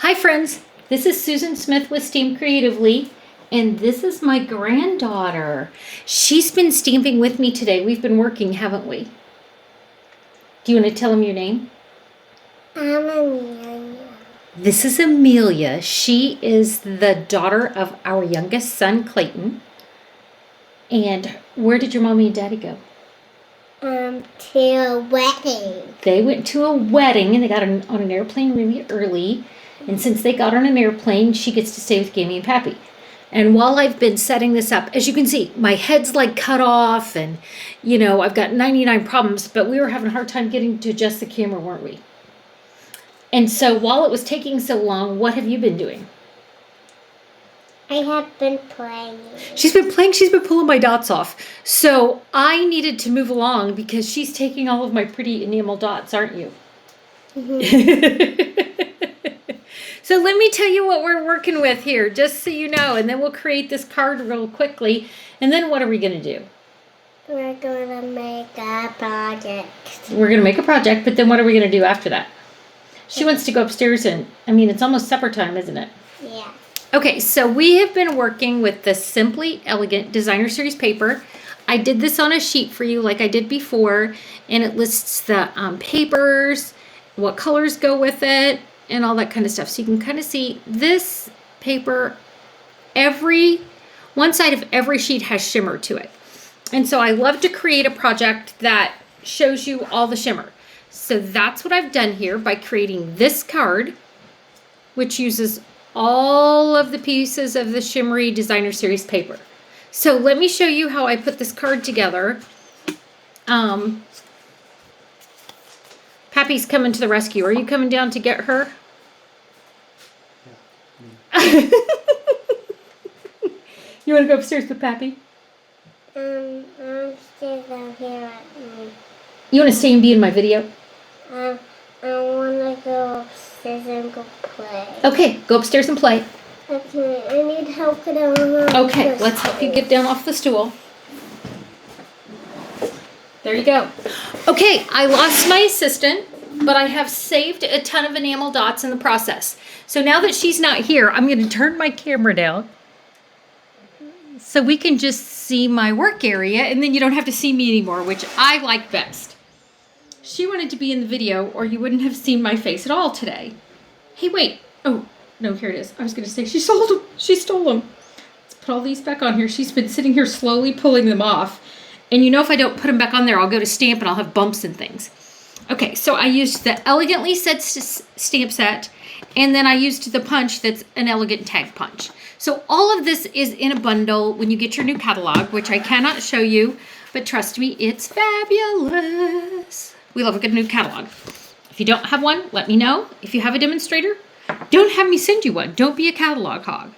Hi friends, this is Susan Smith with StampCreatively, and this is my granddaughter. She's been stamping with me today. We've been working, haven't we? Do you want to tell them your name? I'm Amelia. This is Amelia. She is the daughter of our youngest son, Clayton. And where did your mommy and daddy go? To a wedding. They went to a wedding and they got on an airplane really early. And since they got on an airplane, she gets to stay with Gammy and Pappy. And while I've been setting this up, as you can see, my head's like cut off and, I've got 99 problems, but we were having a hard time getting to adjust the camera, weren't we? And so while it was taking so long, what have you been doing? I have been playing. She's been playing. She's been pulling my dots off. So I needed to move along because she's taking all of my pretty enamel dots, aren't you? Mm-hmm. So let me tell you what we're working with here, just so you know, and then we'll create this card real quickly. And then what are we going to do? We're going to make a project. We're going to make a project, but then what are we going to do after that? She wants to go upstairs and, it's almost supper time, isn't it? Yeah. Okay, so we have been working with the Simply Elegant Designer Series paper. I did this on a sheet for you like I did before, and it lists the papers, what colors go with it, and all that kind of stuff. So you can kind of see this paper, one side of every sheet has shimmer to it. And so I love to create a project that shows you all the shimmer. So that's what I've done here by creating this card, which uses all of the pieces of the Shimmery Designer Series paper. So let me show you how I put this card together. Pappy's coming to the rescue. Are you coming down to get her? Yeah. You want to go upstairs with Pappy? I'm staying down here at me. You want to stay and be in my video? I want to go upstairs and go play. Okay, go upstairs and play. Okay, I need help getting on. Okay, let's help you get down off the stool. There you go. Okay, I lost my assistant, but I have saved a ton of enamel dots in the process. So now that she's not here, I'm going to turn my camera down so we can just see my work area, and then you don't have to see me anymore, which I like best. She wanted to be in the video, or you wouldn't have seen my face at all today. Hey, wait. Oh, no, here it is. I was going to say she sold them. She stole them. Let's put all these back on here. She's been sitting here slowly pulling them off. And if I don't put them back on there, I'll go to stamp and I'll have bumps and things. Okay, so I used the Elegantly Set stamp set, and then I used the punch that's an elegant tag punch. So all of this is in a bundle when you get your new catalog, which I cannot show you, but trust me, it's fabulous. We love a good new catalog. If you don't have one, let me know. If you have a demonstrator, don't have me send you one. Don't be a catalog hog.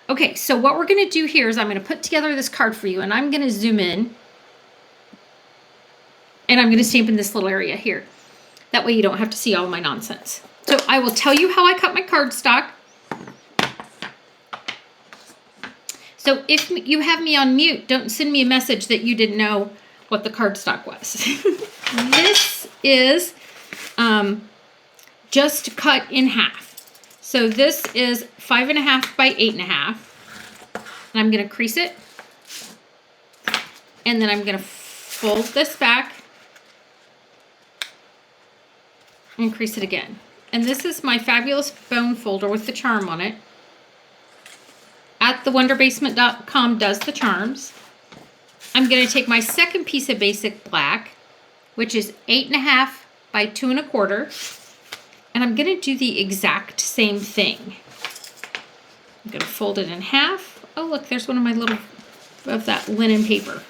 Okay, so what we're going to do here is I'm going to put together this card for you, and I'm going to zoom in, and I'm going to stamp in this little area here. That way you don't have to see all my nonsense. So I will tell you how I cut my cardstock. So if you have me on mute, don't send me a message that you didn't know what the cardstock was. This is just cut in half. So this is 5.5 by 8.5. And I'm going to crease it. And then I'm going to fold this back and crease it again. And this is my fabulous bone folder with the charm on it. At thewonderbasement.com does the charms. I'm going to take my second piece of basic black, which is 8.5 by 2.25, and I'm going to do the exact same thing. I'm going to fold it in half. Oh, look, there's one of my little, of that linen paper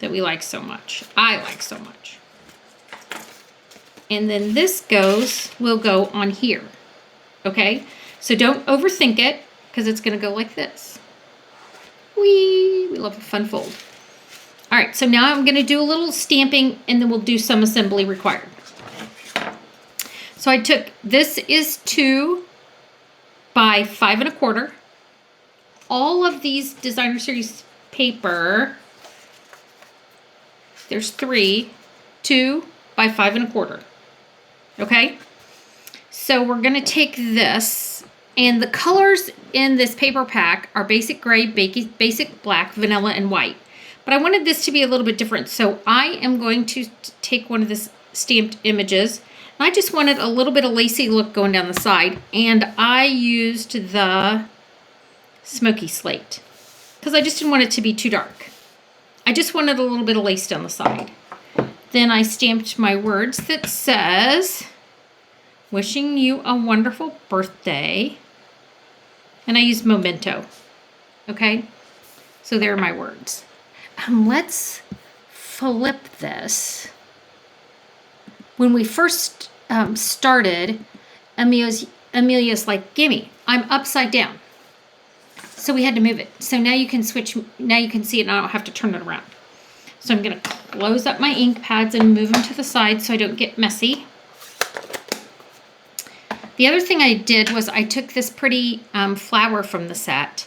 that we like so much. I like so much. And then this will go on here. Okay? So don't overthink it, because it's going to go like this. Whee! We love a fun fold. All right, so now I'm going to do a little stamping, and then we'll do some assembly required. So I took, this is 2 by 5.25. All of these Designer Series paper, there's 3, 2 by 5.25. Okay? So we're going to take this, and the colors in this paper pack are basic gray, basic black, vanilla, and white. But I wanted this to be a little bit different, so I am going to take one of the stamped images. I just wanted a little bit of lacy look going down the side, and I used the smoky slate because I just didn't want it to be too dark. I just wanted a little bit of lace down the side. Then I stamped my words that says, wishing you a wonderful birthday. And I used memento. Okay? So there are my words. Let's flip this. When we first started, Amelia's like, gimme, I'm upside down. So we had to move it. So now you can switch, now you can see it and I don't have to turn it around. So I'm gonna close up my ink pads and move them to the side so I don't get messy. The other thing I did was I took this pretty flower from the set.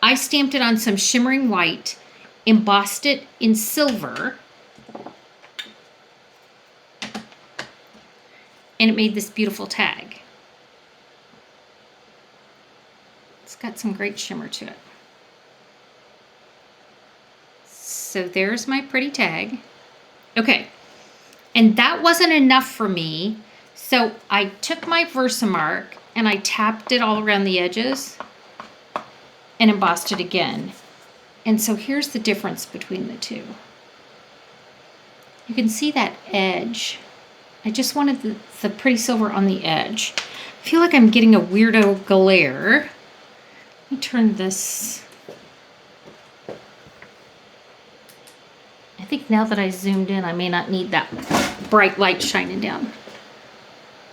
I stamped it on some shimmering white, embossed it in silver, and it made this beautiful tag. It's got some great shimmer to it. So there's my pretty tag. Okay, and that wasn't enough for me, so I took my Versamark and I tapped it all around the edges and embossed it again. And so here's the difference between the two. You can see that edge. I just wanted the pretty silver on the edge. I feel like I'm getting a weirdo glare. Let me turn this. I think now that I zoomed in, I may not need that bright light shining down.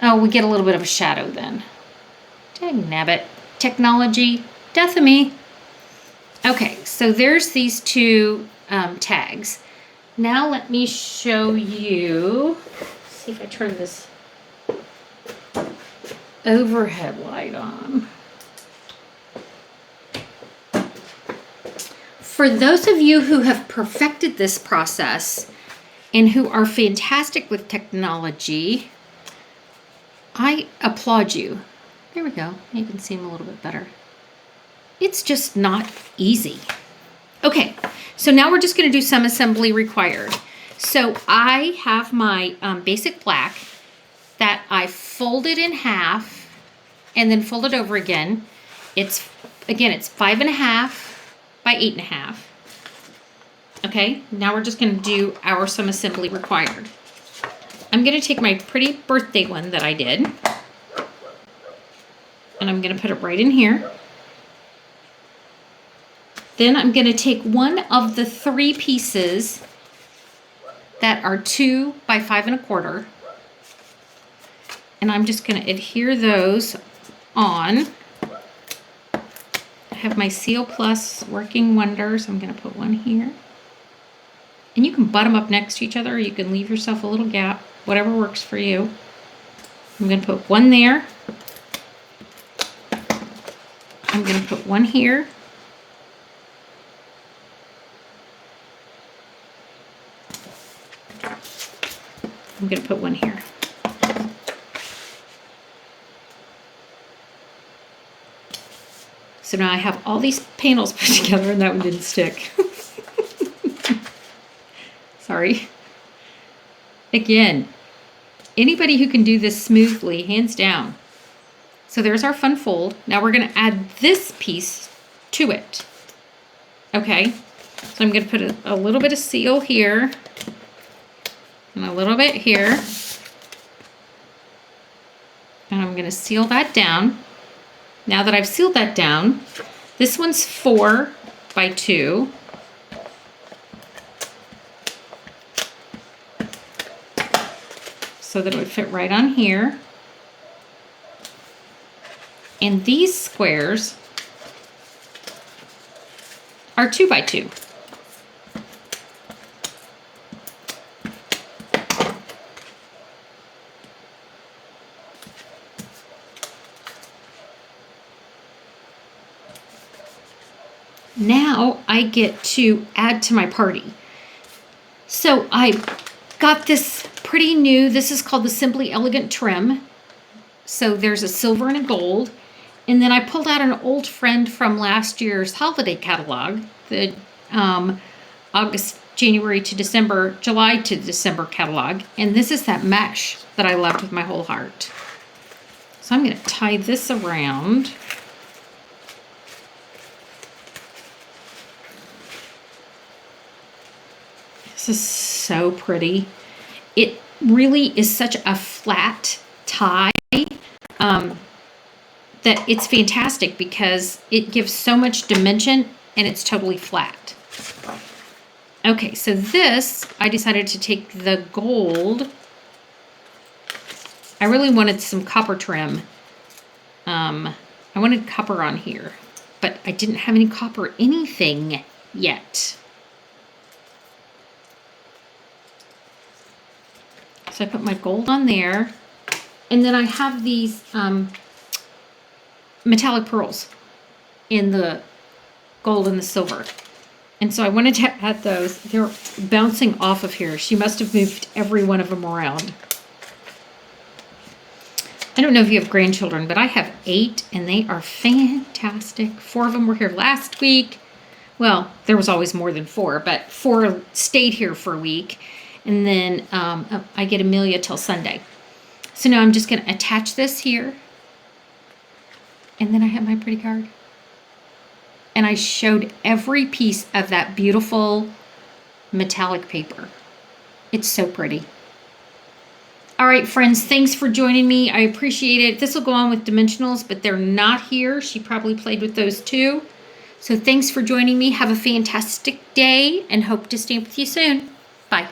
Oh, we get a little bit of a shadow then. Dagnabbit. Technology, death of me. Okay, so there's these two tags. Now let me show you, see if I turn this overhead light on. For those of you who have perfected this process and who are fantastic with technology, I applaud you. There we go. You can see them a little bit better. It's just not easy. Okay, so now we're just going to do some assembly required. So I have my basic black that I folded in half and then folded over again. It's 5.5 by 8.5. Okay, now we're just going to do our some assembly required. I'm going to take my pretty birthday one that I did, and I'm going to put it right in here. Then I'm going to take one of the 3 pieces that are 2 by 5.25, and I'm just going to adhere those on. I have my Seal Plus working wonders. I'm going to put one here. And you can butt them up next to each other, or you can leave yourself a little gap, whatever works for you. I'm going to put one there. I'm going to put one here. I'm going to put one here. So now I have all these panels put together, and that one didn't stick. Sorry. Again, anybody who can do this smoothly, hands down. So there's our fun fold. Now we're going to add this piece to it. Okay, so I'm going to put a little bit of seal here and a little bit here. And I'm going to seal that down. Now that I've sealed that down, this one's 4 by 2. So that it would fit right on here. And these squares are 2 by 2. Now I get to add to my party. So I got this pretty new, this is called the Simply Elegant Trim. So there's a silver and a gold. And then I pulled out an old friend from last year's holiday catalog, the August, January to December, July to December catalog. And this is that mesh that I loved with my whole heart. So I'm going to tie this around. This is so pretty. It really is such a flat tie that it's fantastic because it gives so much dimension and it's totally flat. Okay, so this, I decided to take the gold. I really wanted some copper trim. I wanted copper on here, but I didn't have any copper anything yet. So I put my gold on there. And then I have these metallic pearls in the gold and the silver. And so I wanted to add those. They're bouncing off of here. She must have moved every one of them around. I don't know if you have grandchildren, but I have 8 and they are fantastic. 4 of them were here last week. Well, there was always more than 4, but 4 stayed here for a week. And then I get Amelia till Sunday. So now I'm just going to attach this here. And then I have my pretty card. And I showed every piece of that beautiful metallic paper. It's so pretty. All right, friends, thanks for joining me. I appreciate it. This will go on with dimensionals, but they're not here. She probably played with those too. So thanks for joining me. Have a fantastic day and hope to stamp with you soon. Bye.